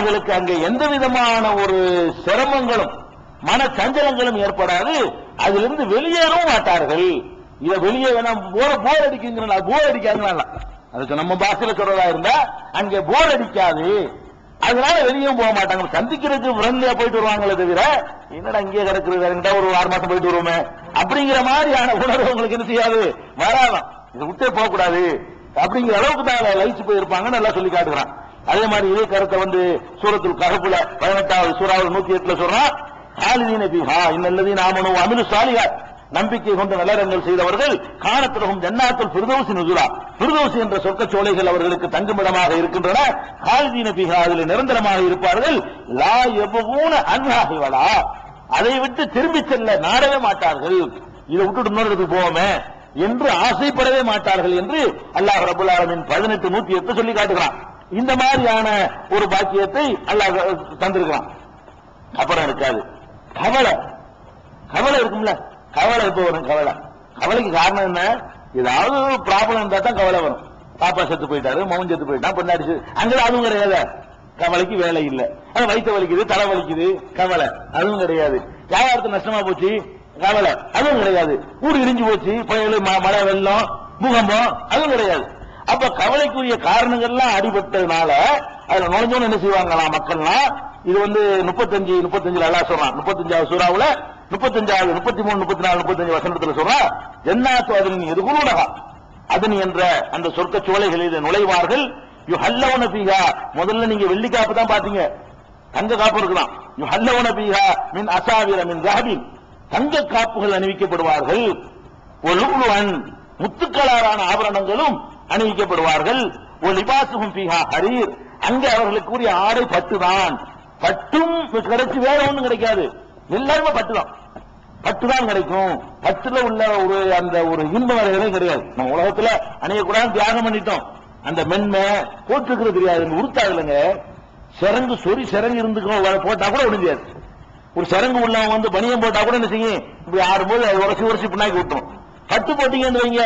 அவர்களுக்கு அங்கே எந்த விதமான ஒரு சிரமங்களும் மன சஞ்சலங்களும் ஏற்படாது. அதிலிருந்து வெளியேறவும் மாட்டார்கள். இத வெளியே வேணாம் போர் அடிக்குங்க, போர் அடிக்காதுங்களா, அதுக்கு நம்ம பாஷையில சொல்றதா இருந்தா அங்கே போர் அடிக்காது. அதனால வெளியும் போக மாட்டாங்க. சந்திக்கிறதுக்கு ஃப்ரெண்ட்லியா போயிட்டு வருவாங்களே தவிர என்னடா இங்கே கிடக்குறது ஒரு 6 மாசம் போயிட்டு வருவோமே அப்படிங்கிற மாதிரியான உணர்வு உங்களுக்கு என்ன செய்யாது, வராதான். இதை விட்டே போக கூடாது அப்படிங்கிற அளவுக்கு தான் லயிச்சு போயிருப்பாங்க. நல்லா சொல்லி காட்டுகிறான். அதே மாதிரி இதே கருத்தை சூரத்துல் கஹ்ஃப்ல 18வது சூராவில் 108ல சொல்றான், ஹாலிதீன ஃபீஹா இன்னல்லதீன ஆமனு வ அமிலு ஸாலிஹாத், நம்பிக்கை கொண்ட நல்லறங்கள் செய்தவர்கள் கானத்துலஹும் ஜன்னாத்துல் ஃபிர்தௌஸ் நுஸுலா, ஃபிர்தௌஸ் என்ற சொர்க்கச் சோலைகள் அவர்களுக்கு தங்குமிடமாக இருக்கின்றன. ஹாலிதீன ஃபீஹா, அதில் நிரந்தரமாக இருப்பார்கள். லா யபூன அன்ஹா ஹிவலா, அதை விட்டு திரும்பி செல்ல நாடவே மாட்டார்கள். இதை விட்டுட்டு இன்னொரு இடத்துக்கு போவோமே என்று ஆசைப்படவே மாட்டார்கள் என்று அல்லாஹ் ரப்பல் ஆலமீன் 18:108 சொல்லி காட்டுகிறான். இந்த மாதிரியான ஒரு பாக்கியத்தை அல்லாஹ் தந்திருக்கிறான். அப்புறம் இருக்காது கவலை. கவலை இருக்கும்ல, கவலை எப்ப வரும்? கவலைக்கு காரணம் என்ன? ஏதாவது ப்ராப்ளம் இருந்தா தான் கவலை வரும். பாப்பா செத்து போயிட்டாரு, மகன் செத்து போயிட்டான், பொண்டாடி அங்க அதுவும் கிடையாது. கவலைக்கு வேலை இல்லை. வயிற்று வலிக்குது, தலை வலிக்குது, கவலை அதுவும் கிடையாது. வியாபாரத்து நஷ்டமா போச்சு, கவலை அதுவும் கிடையாது. ஊர் இடிஞ்சு போச்சு, புயல், மழை, வெள்ளம், பூகம்பம் அதுவும் கிடையாது. அப்ப கவலைக்குரிய காரணங்கள்லாம் அடிபட்டதுனால அதுல நுழைஞ்சோன்னு என்ன செய்வாங்களாம் மக்கள்லாம்? இது 35 அல்லாஹ் சொல்றான். 35வது சூராவுல 35, 33, 34, 35 வசனத்துல சொல்றா, ஜன்னாத்து அதனி எதுகுலூனஹா, அதனி என்ற அந்த சொர்க்க சோலைகளில் நுழைவார்கள். யுஹல்லவுன ஃபீஹா, முதல்ல நீங்க வெள்ளி காப்பு தான் பாத்தீங்க, தங்க காப்பு இருக்கலாம். யுஹல்லவுன ஃபீஹா மின் அசாவிர மின் ஸஹபின், தங்க காப்புகள் அணிவிக்கப்படுவார்கள். வலுலுஅன், முத்துக்களாரான ஆபரணங்களும் அணிவிக்கப்படுவார்கள். லிபாசுஹும் ஃபீஹா ஹரீர், அங்கே அவர்களுக்குரிய ஆடை பட்டுதான். பட்டும் கிடைச்சு வேற ஒண்ணும் கிடைக்காது, எல்லாருமே பட்டுதான். பட்டுதான் கிடைக்கும். பட்டுல உள்ள அந்த ஒரு இன்ப வரையவே கிடையாது. நம்ம உலகத்துல அணியக்கூடாது தியாகம் பண்ணிட்டோம். அந்த மென்மை போட்டுக்கிறது தெரியாது, உருத்தாதுலங்க. சிறங்கு சிறங்கு இருந்துக்கும் போட்டா கூட ஒழிஞ்சாது. ஒரு சிறங்கு உள்ளவங்க பனியம் போட்டா கூட என்ன செய்யும், இப்படி ஆடும்போது அது உரசி பின்னாக்கி விட்டோம். பட்டு போட்டீங்கன்னு வைங்க,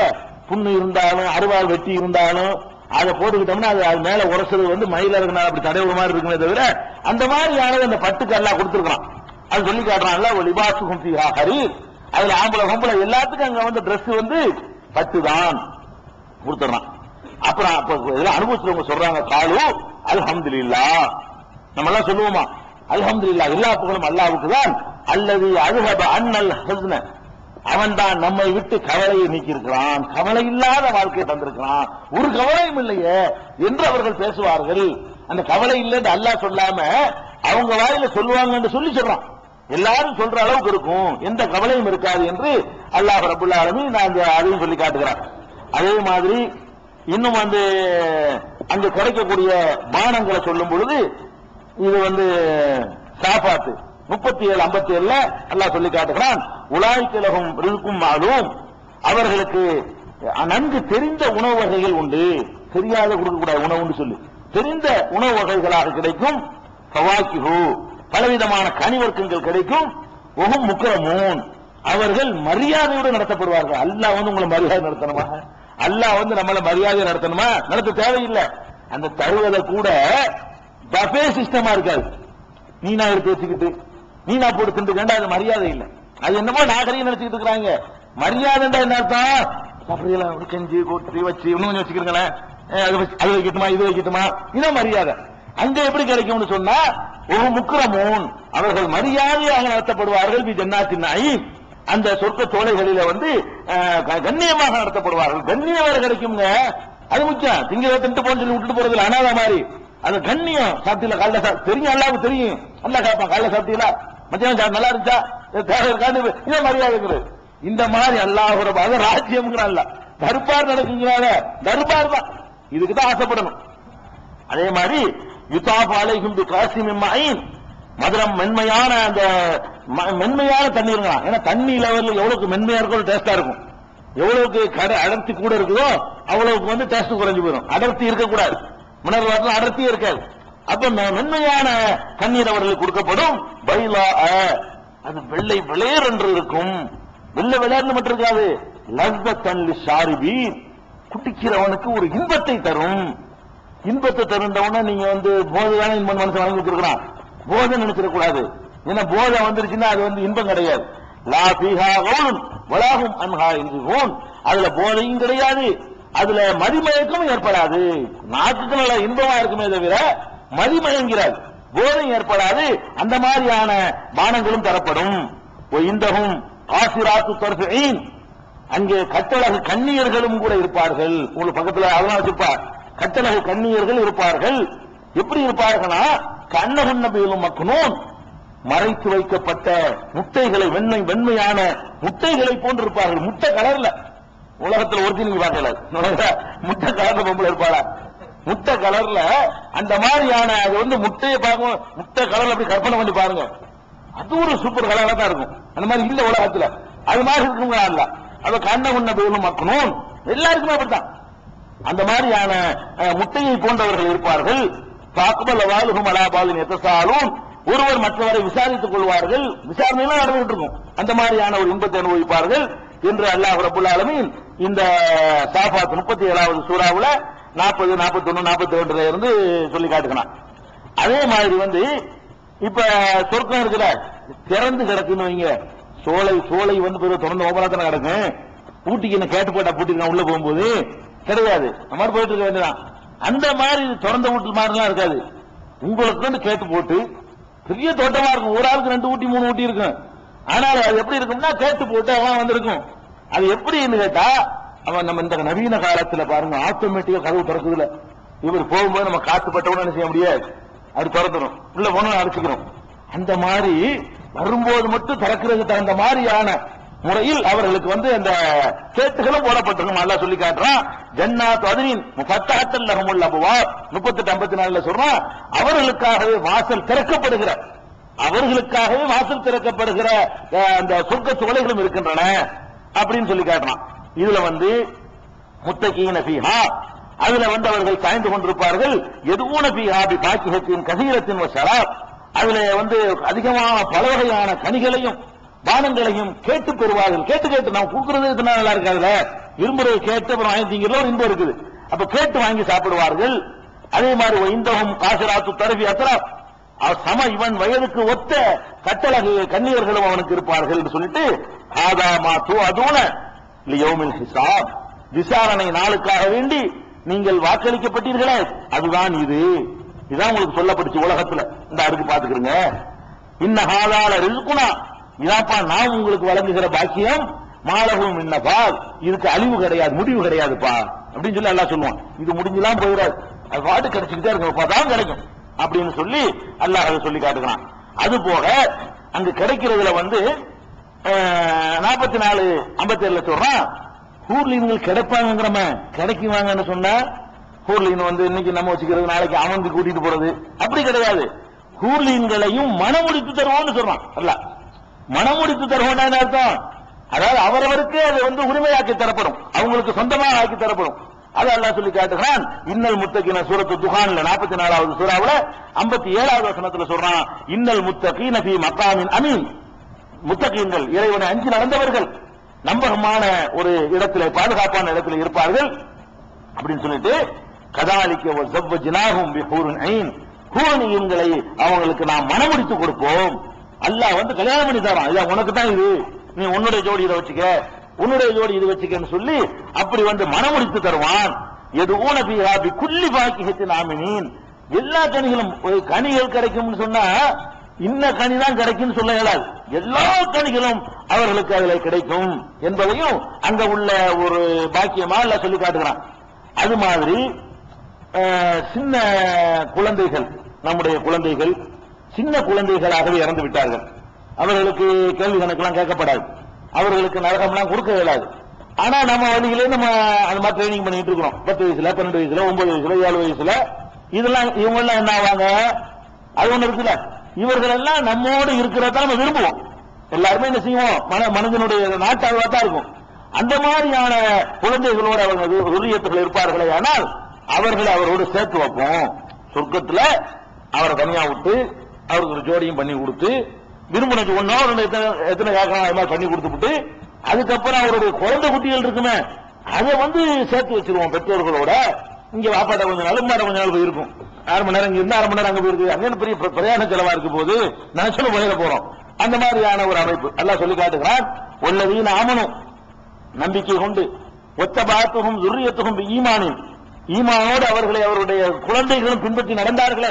புண்ணு இருந்தாலும் அறுவாள் வெட்டி இருந்தாலும் அதை போட்டுக்கிட்டோம்னா அது மேல உரசுறது மயில இருக்கனால அப்படி தடை ஒரு மாதிரி இருக்குமே தவிர அந்த மாதிரியானது அந்த பட்டுக்கு எல்லாம் கொடுத்துருக்கான். அது சொல்லி காட்டுறான்ல, லிபாசுஹும் ஃபீஹா ஹரீர், அதுல ஆம்பளை பொம்பளை எல்லாத்துக்கும் அங்க Dress பட்டுதான் கொடுத்துறான். அப்புறம் இதெல்லாம் அனுபவிச்சவங்க சொல்றாங்க, காலு அல்ஹம்துலில்லாஹ், நம்ம எல்லாம் சொல்லுவோமா அல்ஹம்துலில்லாஹ், எல்லா புகழும் அல்லாஹ்வுக்கு தான். அல்லது அல்ஹப அன்னல் ஹஸ்ன, அவன் தான் நம்மை விட்டு கவலையை நீக்கி இருக்கிறான், கவலை இல்லாத வாழ்க்கையை தந்திருக்கிறான், ஒரு கவலையும் இல்லையே என்று அவர்கள் பேசுவார்கள். அந்த கவலை இல்லைன்னு அல்லாஹ் சொல்லாம அவங்க வாயில சொல்லுவாங்க சொல்லி சொல்றான். எல்லாரும் சொல்ற அளவுக்கு இருக்கும், எந்த கவலையும் இருக்காது என்று அல்லாஹ் ரப்பல் ஆலமீன் அதையும் சொல்லி காட்டுகிறான். அதே மாதிரி இன்னும் அங்க கிடைக்கக்கூடிய பானங்களை சொல்லும் பொழுது இது சாப்பாட்டு 37, 57 அல்லாஹ் சொல்லி காட்டுகிறான். உலாய்க்கிலகும் ரிஸ்கும் மாலும், அவர்களுக்கு நன்கு தெரிந்த உணவு வகைகள் உண்டு, தெரியாத கொடுக்கக்கூடாது உணவுன்னு சொல்லி தெரிந்த உணவு வகைகளாக கிடைக்கும். ஃபவாக்கிஹு, பலவிதமான கனிவர்க்கங்கள் கிடைக்கும். ஒஹும் முக்ரமூன், அவர்கள் மரியாதையோடு நடத்தப்படுவார்கள். அல்லாஹ் உங்களை மரியாதை நடத்தணுமா? அல்லாஹ் நம்மள மரியாதை நடத்தணுமா? நடத்த தேவையில்லை. அந்த தருவதை கூட பஃபே சிஸ்டமா இருக்காது. நீனா எடுத்து வச்சுக்கிட்டு நீனா போட்டு திண்டுக்கண்டா அது மரியாதை இல்லை. அது என்னமோ நாகரிகம் நினைச்சுக்கிட்டு இருக்கிறாங்க. மரியாதை என்ன அர்த்தம்? அப்படியெல்லாம் செஞ்சு கொட்டி வச்சு இன்னும் கொஞ்சம் வச்சுக்கிறீங்களேன், அது வைக்கட்டுமா இது வைக்கட்டுமா, இதான் மரியாதை. அங்க எப்படி கிடைக்கும்னு சொன்னா, ஒரு முக்ரமூன், அவர்கள் மரியாதையாக நடத்தப்படுவார்கள். பி ஜன்னாத்தின் நயீம், அந்த சொர்க்க சோலைகளில கண்ணியமாக நடத்தப்படுவார்கள். கண்ணியம் வேற கிடைக்குங்க, அது முக்கியம். திங்க திண்டு போன்னு சொல்லி விட்டுட்டு போறதுல அனாத மாதிரி அது கண்ணியம். சாப்பிட்டீங்களா காலைல? தெரியும், அல்லாவுக்கு தெரியும். அல்லா கேட்பான், காலைல சாப்பிட்டீங்களா, மத்தியானம் நல்லா இருந்துச்சா, தேவை இருக்காது, இதை மரியாதைங்கிறது. இந்த மாதிரி அல்லாஹ் ராஜ்யம் அல்ல, தர்பார் நடக்குங்கிறாங்க, தர்பார் தான். இதுக்குதான் ஆசைப்படணும். அதே மாதிரி யுதாஃபு அலைஹிம் பிகாஸிமின் மயின், மதுரம் மென்மையான அந்த மென்மையான தண்ணீர். ஏன்னா தண்ணி லெவலில் எவ்வளவுக்கு மென்மையா இருக்கும் டேஸ்டா இருக்கும். எவ்வளவுக்கு அடர்த்தி கூட இருக்குதோ அவ்வளவுக்கு டேஸ்ட் குறைஞ்சு போயிடும். அடர்த்தி இருக்கக்கூடாது, மினரல் வாட்டர் அடர்த்தியே இருக்காது. அப்ப மென்மையான தண்ணீர் அவர்களுக்கு கொடுக்கப்படும். பைலா, அது வெள்ளை விளையர் என்று இருக்கும். வெள்ளை விளையாடுன்னு மட்டும் இருக்காது, லஸ்ஸத்தன் லிஷாரிபீன், குட்டிக்கிறவனுக்கு ஒரு இன்பத்தை தரும். இன்பத்தை தருந்தவன நீங்க போதையான இன்பம் மனசு வாங்கி வச்சிருக்கிறான், போதை நினைச்சிடக்கூடாது. ஏன்னா போதை வந்துருச்சுன்னா அது இன்பம் கிடையாது. லா ஃபீஹா கவுன் வலாஹும் அன்ஹா யன்ஸிஃபூன். அதுல போதையும் கிடையாது, அதுல மதிமயக்கமும் ஏற்படாது. நாக்குக்கு நல்ல இன்பமா இருக்குமே தவிர மதிமயங்கிறார், போதை ஏற்படாது. அந்த மாதிரியான பானங்களும் தரப்படும். இந்தகும் காசிராத்து தர்ஃபீன், அங்கே கட்டழகு கண்ணியர்களும் கூட இருப்பார்கள். உங்களுக்கு பக்கத்துல அதெல்லாம் வச்சிருப்பார், கட்டழகு கண்ணியர்கள் இருப்பார்கள். எப்படி இருப்பார்களா, கண்ணகுன் நபியிலும் மக்னூன், மறைத்து வைக்கப்பட்ட முட்டைகளை வெண்மையான முட்டைகளை போன்று இருப்பார்கள். முட்டை கலர்ல உலகத்தில் ஒருத்தி நீங்க பார்க்கல, முட்டை கலர்ல பொம்பளை இருப்பாளா? முட்டை கலர்ல அந்த மாதிரியான அது முட்டையை பார்க்கும், முட்டை கலர்ல அப்படி கற்பனை பண்ணி பாருங்க, அது ஒரு சூப்பர் கலரா தான் இருக்கும். அந்த மாதிரி இல்ல உலகத்துல, அது மாதிரி இருக்குங்க அல்ல. அவ கண்ணகுன் நபியிலும் மக்னூன் எல்லாருக்குமே அப்படித்தான். அந்த மாதிரியான முட்டையை போன்றவர்கள் இருப்பார்கள். பாக்குபல் வாலுகும் அலாபாலின் எத்தசாலும், ஒருவர் மற்றவரை விசாரித்துக் கொள்வார்கள். விசாரணையெல்லாம் நடந்துகிட்டு இருக்கும். அந்த மாதிரியான ஒரு இன்பத்தை அனுபவிப்பார்கள் என்று அல்லாஹ் ரப்பல் ஆலமீன் இந்த சாஃபாத் 37வது சூறாவுல 40, 41, 42 இருந்து சொல்லி காட்டுகிறான். அதே மாதிரி இப்ப சொர்க்கம் இருக்குல்ல, திறந்து கிடக்குன்னு வைங்க, சோலை திறந்து ஓபனாத்தன கிடக்கும். பூட்டிக்கு என்ன கேட்டு போட்டா பூட்டிருக்கான் உள்ள போகும்போது கிடையாது, அந்த மாதிரி போயிட்டு இருக்க வேண்டியதான். அந்த மாதிரி திறந்த வீட்டு மாதிரிலாம் இருக்காது. உங்களுக்கு கேட்டு போட்டு பெரிய தோட்டமா இருக்கும், ஒரு ஆளுக்கு 2 ஊட்டி 3 ஊட்டி இருக்கும். ஆனால் அது எப்படி இருக்கும்னா கேட்டு போட்டு அவன் வந்திருக்கும். அது எப்படின்னு கேட்டா, அவன் நம்ம இந்த நவீன காலத்துல பாருங்க ஆட்டோமேட்டிக்கா கதவு திறக்குதுல, இவர் போகும்போது நம்ம காத்து பட்டவுடன் என்ன செய்ய முடியாது, அது திறந்துடும், உள்ள போன அடிச்சுக்கிறோம். அந்த மாதிரி வரும்போது மட்டும் திறக்கிறதுக்கு தகுந்த மாதிரியான முறையில் அவர்களுக்கு அந்த கேட்டுகளும் போடப்பட்டிருக்கும். அல்லாஹ் சொல்லி காட்டுறான், ஜன்னாத் அத்னின் முஃபத்தஹத்தல் லஹுமுல் அப்வாப் 38, 54 சொல்றான், அவர்களுக்காகவே வாசல் திறக்கப்படுகிற அந்த சொர்க்க சுவலைகளும் இருக்கின்றன அப்படின்னு சொல்லி காட்டுறான். இதுல முத்தகீன ஃபீஹா, அதுல அவர்கள் சாய்ந்து கொண்டிருப்பார்கள். எதுவுன ஃபீஹா பி பாக்கிஹத்தின் கஸீரத்தின் வ ஷராப், அதுல அதிகமான பல வகையான கனிகளையும் பானங்களையும் கேட்டு பெறுவார்கள். கேட்டு நாம் கொடுக்கறது இதனால நல்லா இருக்காதுல, விரும்புறது கேட்டு அப்புறம் வாங்கி திங்கிறோம் இன்பம் இருக்குது. அப்ப கேட்டு வாங்கி சாப்பிடுவார்கள். அதே மாதிரி இந்தவும் காசிராத்து தரவி அத்தரா, இவன் வயதுக்கு ஒத்த கட்டழகு கண்ணியர்களும் அவனுக்கு இருப்பார்கள் என்று சொல்லிட்டு, ஆதாமா தூ அதூன லியௌமில் ஹிசாப், விசாரணை நாளுக்காக வேண்டி நீங்கள் வாக்களிக்கப்பட்டீர்களே அதுதான் இதுதான் உங்களுக்கு சொல்லப்பட்டுச்சு உலகத்துல. இந்த அடுக்கு பாத்துக்கிறீங்க, இன்ன ஹாதால ரிஸ்குனா, இதாப்பா நாம் உங்களுக்கு வழங்குகிற பாக்கியம், மாலகும் இன்னபால், இதுக்கு அழிவு கிடையாது, முடிவு கிடையாதுப்பா அப்படின்னு சொல்லி அல்லாஹ் சொல்லுவான். இது முடிஞ்செல்லாம் போயிடாது, அது பாட்டு கிடைச்சுக்கிட்டே இருக்கும், தான் கிடைக்கும் அப்படின்னு சொல்லி அல்லாஹ் அதை சொல்லி காட்டுகிறான். அது போக அங்கு கிடைக்கிறதுல 44, 57 சொல்றான், ஹூர்லீன்கள் கிடைப்பாங்கிறம கிடைக்குவாங்கன்னு சொன்னா, ஹூர்லீன் இன்னைக்கு நம்ம வச்சுக்கிறது நாளைக்கு அவனுக்கு கூட்டிட்டு போறது அப்படி கிடையாது. ஹூர்லீன்களையும் மனமுடித்து தருவோம்னு சொல்றான். அல்ல மனமுடித்து தருவோம்னா என்ன அர்த்தம், அதாவது அவரவருக்கு அது உரிமையாக்கி தரப்படும், அவங்களுக்கு சொந்தமாக ஆக்கி தரப்படும். அது அல்லாஹ் சொல்லி காட்டுகிறான். இன்னல் முத்தகீன சூரத்து துஹான்ல 44வது சூறாவுல 57வது வசனத்துல சொல்றான், இன்னல் முத்தகீன ஃபீ மகாமின் அமீன், முத்தகீன்கள் இறைவனை அஞ்சி நடந்தவர்கள் நம்பகமான ஒரு இடத்துல, பாதுகாப்பான இடத்துல இருப்பார்கள் அப்படின்னு சொல்லிட்டு, கதாலிக்க வஸவ்வஜ்னாஹும் பிஹூரின் ஐன், ஹூரனியங்களை அவங்களுக்கு நாம் மனமுடித்து கொடுப்போம். அல்லாஹ் கல்யாணம் பண்ணி தரான், இதான் உனக்கு தான் இது, நீ உன்னுடைய ஜோடி இதை வச்சுக்க, உன்னுடைய ஜோடி இது வச்சுக்கன்னு சொல்லி அப்படி மனமுடித்து தருவான். எதுவும் பி குல்லி பாக்கியத்தின் ஆமினீன், எல்லா கனிகளும் கனிகள் கிடைக்கும்னு சொன்னா இன்ன கனி தான் கிடைக்கும் சொல்ல இயலாது, எல்லா கனிகளும் அவர்களுக்கு அதில் கிடைக்கும் என்பதையும் அங்க உள்ள ஒரு பாக்கியமா இல்ல சொல்லி காட்டுகிறான். அது மாதிரி சின்ன குழந்தைகள், நம்முடைய குழந்தைகள் சின்ன குழந்தைகளாகவே இறந்து விட்டார்கள், அவர்களுக்கு கேள்வி கணக்கெல்லாம் கேட்கப்படாது, அவர்களுக்கு நரகம்லாம் கொடுக்க இயலாது. ஆனா நம்ம வழியிலே நம்ம அது மாதிரி ட்ரைனிங் பண்ணிட்டு இருக்கிறோம். 10 வயசுல 12 வயசுல 9 வயசுல 7 வயசுல இதெல்லாம் இவங்க எல்லாம் என்ன ஆவாங்க, அது ஒண்ணு இருக்குல்ல, இவர்கள் எல்லாம் நம்மோடு இருக்கிறத நம்ம விரும்புவோம். எல்லாருமே என்ன செய்வோம், மனிதனுடைய நாட்டாக தான் இருக்கும். அந்த மாதிரியான குழந்தைகளோடு அவர்கள் உரியத்துகள் இருப்பார்களே, ஆனால் அவர்களை அவரோடு சேர்த்து வைப்போம். சொர்க்கத்துல அவரை தனியா விட்டு அவருக்கு ஒரு ஜோடியும் பண்ணி கொடுத்து, விரும்பினது ஒன்னோ எத்தனை ஏக்கரம் பண்ணி கொடுத்துட்டு, அதுக்கப்புறம் அவருடைய குழந்தை குட்டிகள் இருக்குமே அதை சேர்த்து வச்சிருவோம் பெற்றோர்களோட. இங்க வாப்பாட்ட கொஞ்ச நாள் உமாட்ட கொஞ்ச நாள் போயிருக்கும். 6 மணி நேரம் இங்க இருந்து 6 மணி நேரம் அங்க போயிருக்கு. அங்கே பெரிய பிரயாண செலவா இருக்கு போது நினைச்சலும் போயிட போறோம். அந்த மாதிரியான ஒரு அமைப்பு அல்லாஹ் சொல்லி காட்டுகிறான். வல்லதீன ஆமனு நம்பிக்கை கொண்டு ஒத்தபாத்துகும் துர்ரியத்துகும் ஈமானின் ஈமானோடு அவர்களை அவருடைய குழந்தைகளும் பின்பற்றி நடந்தார்களே